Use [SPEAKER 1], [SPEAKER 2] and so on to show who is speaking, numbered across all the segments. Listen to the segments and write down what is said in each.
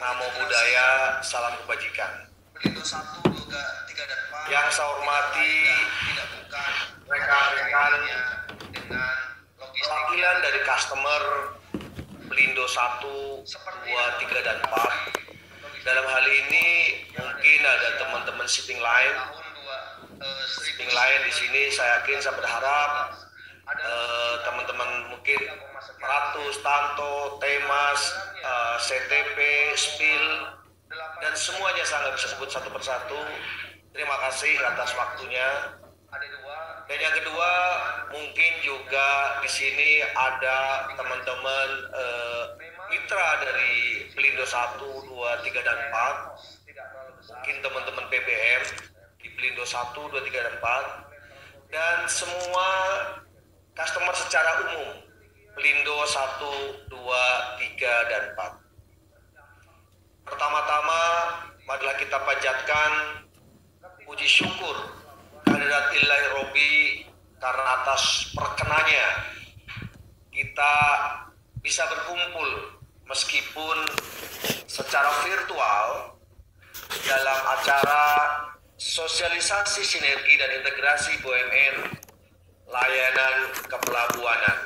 [SPEAKER 1] Namo Buddhaya, salam kebajikan. Yang saya hormati rekan-rekan perwakilan dari customer Pelindo 1, 2, 3, dan 4. Dalam hal ini mungkin ada teman-teman shipping line di sini. Saya yakin, saya berharap teman-teman mungkin Ratus, Tanto, Temas, CTP, Spil, dan semuanya saya nggak bisa sebut satu persatu. Terima kasih atas waktunya. Dan yang kedua, mungkin juga di sini ada teman-teman mitra dari Pelindo 1, 2, 3, dan 4. Mungkin teman-teman PBM di Pelindo 1, 2, 3, dan 4. Dan semua customer secara umum Pelindo 1, 2, 3, dan 4. Pertama-tama marilah kita panjatkan puji syukur kehadirat Ilahi Robbi karena atas perkenannya kita bisa berkumpul meskipun secara virtual dalam acara sosialisasi sinergi dan integrasi BUMN layanan kepelabuhanan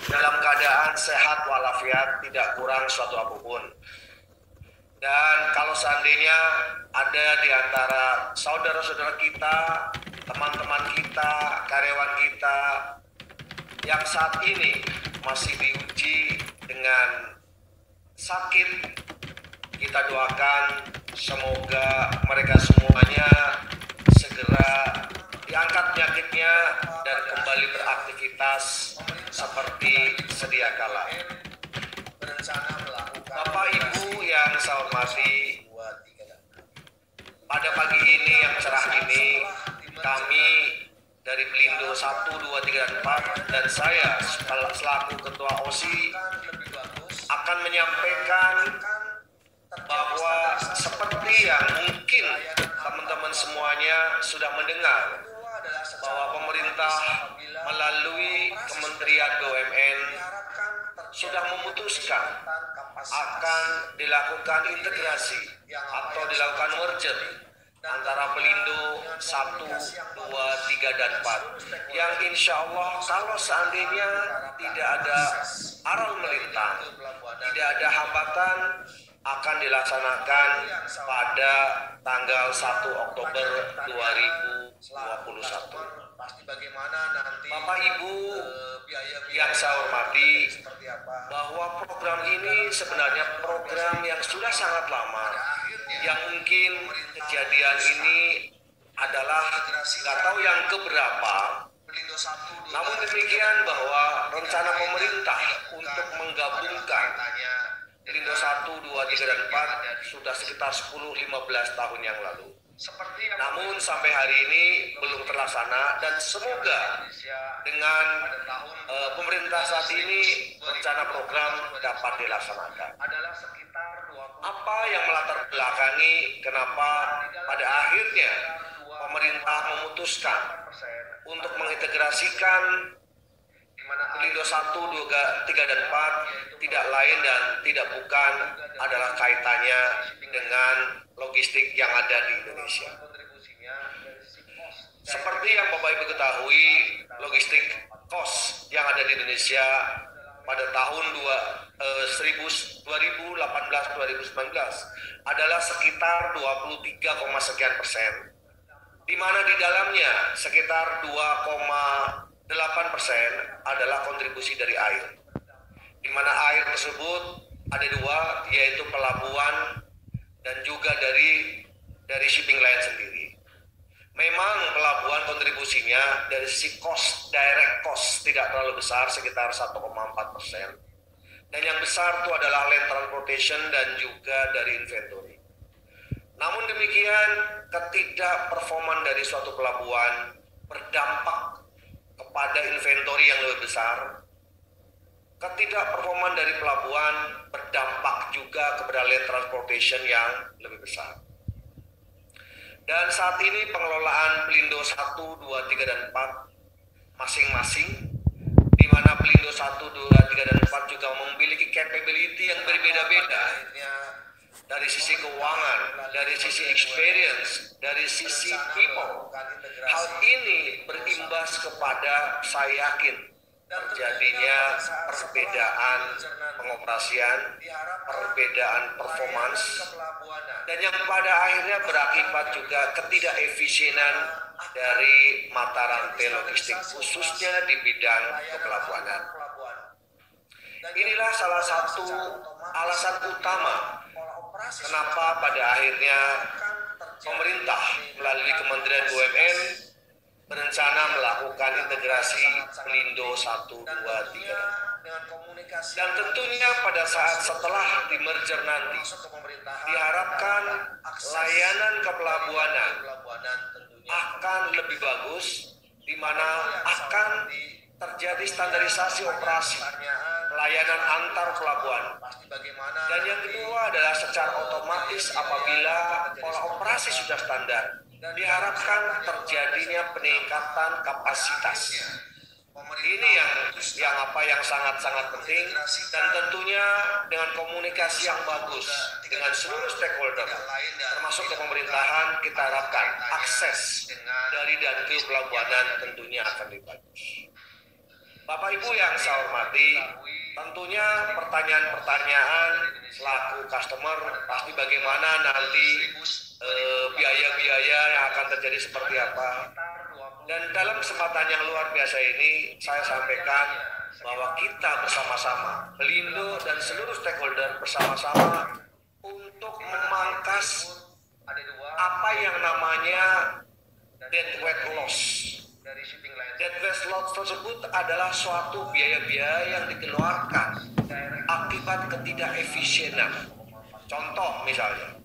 [SPEAKER 1] dalam keadaan sehat walafiat, tidak kurang suatu apapun. Dan kalau seandainya ada di antara saudara-saudara kita, teman-teman kita, karyawan kita yang saat ini masih diuji dengan sakit, kita doakan semoga mereka semuanya segera diangkat penyakitnya dan kembali beraktivitas seperti sedia kala. Bapak Ibu yang saya hormati, pada pagi ini yang cerah ini, kami dari Pelindo 1, 2, 3, dan 4 dan saya selaku Ketua OSI akan menyampaikan bahwa seperti yang mungkin teman-teman semuanya sudah mendengar, bahwa pemerintah melalui Kementerian BUMN sudah memutuskan akan dilakukan integrasi atau dilakukan merger antara Pelindo 1, 2, 3, dan 4 yang insya Allah kalau seandainya tidak ada aral melintang, tidak ada hambatan, akan dilaksanakan pada tanggal 1 Oktober 2021. Bapak Ibu yang saya hormati, bahwa program ini sebenarnya program yang sudah sangat lama, yang mungkin kejadian ini adalah nggak tahu yang keberapa. Namun demikian bahwa rencana pemerintah untuk menggabungkan Pelindo 1, 2, 3, dan 4 sudah sekitar 10-15 tahun yang lalu. Namun sampai hari ini belum terlaksana, dan semoga dengan pemerintah saat ini rencana program dapat dilaksanakan. Apa yang melatar belakangi kenapa pada akhirnya pemerintah memutuskan untuk mengintegrasikan Pelindo 1, 2, 3, dan 4 tidak lain dan tidak bukan adalah kaitannya dengan logistik yang ada di Indonesia. Seperti yang Bapak Ibu ketahui, logistik cost yang ada di Indonesia pada tahun 2018-2019 adalah sekitar 23,sekian%, di mana di dalamnya sekitar 2,8% adalah kontribusi dari air, di mana air tersebut ada dua, yaitu pelabuhan dan juga dari shipping line sendiri. Memang pelabuhan kontribusinya dari sisi cost, direct cost tidak terlalu besar, sekitar 1,4%. Dan yang besar itu adalah land transportation dan juga dari inventory. Namun demikian, ketidakperforman dari suatu pelabuhan berdampak kepada inventory yang lebih besar. Ketidakperforman dari pelabuhan berdampak juga kepada land transportation yang lebih besar. Dan saat ini pengelolaan Pelindo 1, 2, 3, dan 4 masing-masing, di mana mana Pelindo 1, 2, 3, dan 4 juga memiliki capability yang berbeda-beda. Dari sisi keuangan, dari sisi experience, dari sisi people. Hal ini berimbas kepada, saya yakin, terjadinya perbedaan pengoperasian, perbedaan performance, dan yang pada akhirnya berakibat juga ketidakefisienan dari mata rantai logistik, khususnya di bidang kepelabuhanan. Inilah salah satu alasan utama kenapa pada akhirnya pemerintah melalui Kementerian BUMN berencana melakukan integrasi Pelindo 1, 2, 3. Dan tentunya pada saat setelah di merger nanti, diharapkan layanan kepelabuhanan akan lebih bagus, di mana akan terjadi standarisasi operasi layanan antar pelabuhan. Dan yang kedua adalah secara otomatis apabila pola operasi sudah standar, diharapkan terjadinya peningkatan kapasitas. Ini yang sangat-sangat penting, dan tentunya dengan komunikasi yang bagus dengan seluruh stakeholder, termasuk ke pemerintahan, kita harapkan akses dari dan ke pelabuhanan tentunya akan lebih bagus. Bapak Ibu yang saya hormati, tentunya pertanyaan-pertanyaan selaku customer pasti bagaimana nanti biaya-biaya yang akan terjadi seperti apa. Dan dalam kesempatan yang luar biasa ini, saya sampaikan bahwa kita bersama-sama, Pelindo dan seluruh stakeholder bersama-sama untuk memangkas apa yang namanya deadweight loss. Deadweight loss tersebut adalah suatu biaya-biaya yang dikeluarkan akibat ketidakefisienan. Contoh misalnya,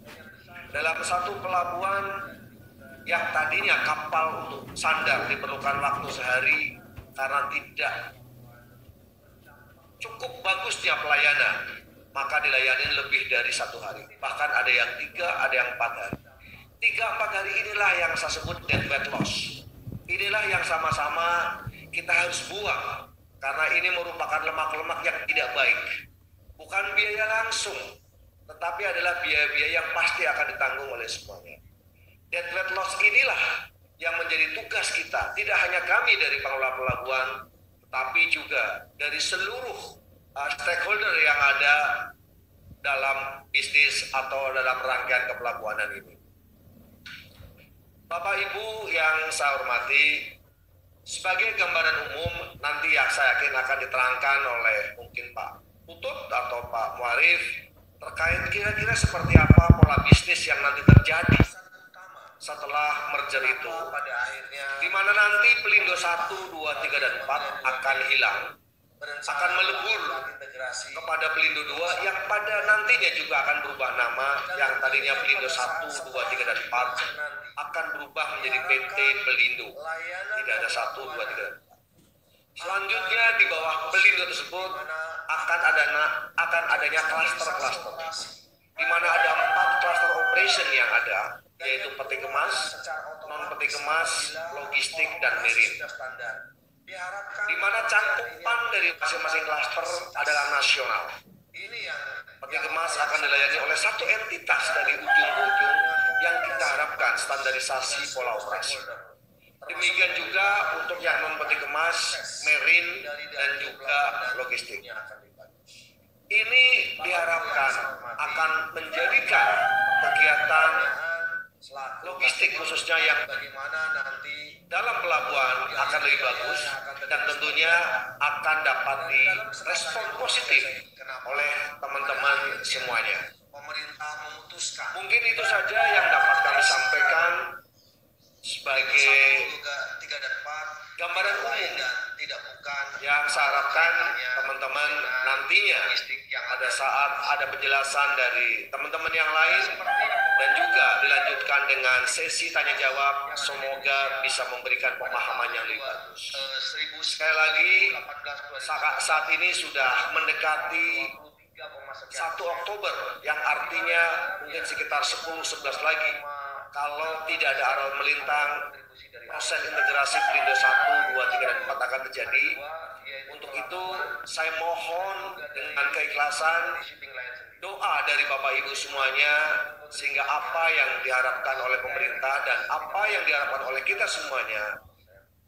[SPEAKER 1] dalam satu pelabuhan yang tadinya kapal untuk sandar diperlukan waktu sehari karena tidak cukup bagusnya pelayanan, maka dilayani lebih dari 1 hari. Bahkan ada yang 3, ada yang 4 hari. 3-4 hari inilah yang saya sebut deadweight loss. Inilah yang sama-sama kita harus buang, karena ini merupakan lemak-lemak yang tidak baik. Bukan biaya langsung, tetapi adalah biaya-biaya yang pasti akan ditanggung oleh semuanya. Deadweight loss inilah yang menjadi tugas kita, tidak hanya kami dari pengelola pelabuhan, tetapi juga dari seluruh stakeholder yang ada dalam bisnis atau dalam rangkaian kepelabuhanan ini. Bapak Ibu yang saya hormati, sebagai gambaran umum nanti yang saya yakin akan diterangkan oleh mungkin Pak Putut atau Pak Muarif terkait kira-kira seperti apa pola bisnis yang nanti terjadi setelah merger itu, pada akhirnya di mana nanti Pelindo 1, 2, 3, dan 4 akan hilang, akan melebur kepada Pelindo 2 yang pada nantinya juga akan berubah nama, yang tadinya Pelindo 1, 2, 3, dan 4 akan berubah menjadi PT Pelindo. Tidak ada 1, 2, 3, dan 4. Selanjutnya di bawah Pelindo tersebut akan adanya klaster-klaster, di mana ada 4 klaster operation yang ada, yaitu peti kemas, non-peti kemas, logistik, dan marine. Di mana cakupan dari masing-masing klaster adalah nasional. Peti kemas akan dilayani oleh satu entitas dari ujung ke ujung yang kita harapkan standarisasi pola operasi. Demikian juga untuk yang non-peti kemas, marine, dan juga logistik. Ini diharapkan akan menjadikan kegiatan logistik khususnya yang bagaimana nanti dalam pelabuhan akan lebih bagus, dan tentunya akan dapat direspon positif oleh teman-teman semuanya. Pemerintah memutuskan. Mungkin itu saja yang dapat kami sampaikan sebagai gambaran umum yang saya harapkan teman-teman nantinya pada saat ada penjelasan dari teman-teman yang lain dan juga dilanjutkan dengan sesi tanya jawab, semoga bisa memberikan pemahaman yang lebih bagus. Sekali lagi, saat ini sudah mendekati 1 Oktober, yang artinya mungkin sekitar 10-11 lagi Kalau tidak ada aral melintang, proses integrasi Perindo 1, 2, 3, dan 4 akan terjadi. Untuk itu, saya mohon dengan keikhlasan doa dari Bapak Ibu semuanya, sehingga apa yang diharapkan oleh pemerintah dan apa yang diharapkan oleh kita semuanya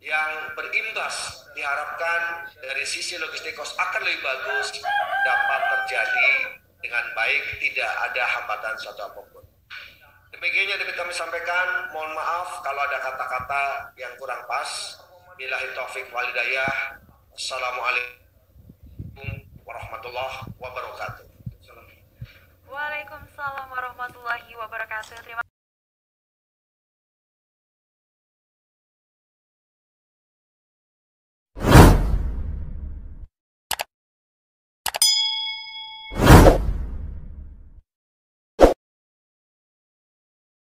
[SPEAKER 1] yang berimbas diharapkan dari sisi logistik cost akan lebih bagus, dapat terjadi dengan baik, tidak ada hambatan suatu apapun. Demikian yang dapat kami sampaikan. Mohon maaf kalau ada kata-kata yang kurang pas. Billahi taufik wal hidayah. Assalamualaikum warahmatullahi wabarakatuh.
[SPEAKER 2] Waalaikumsalam warahmatullahi wabarakatuh. Terima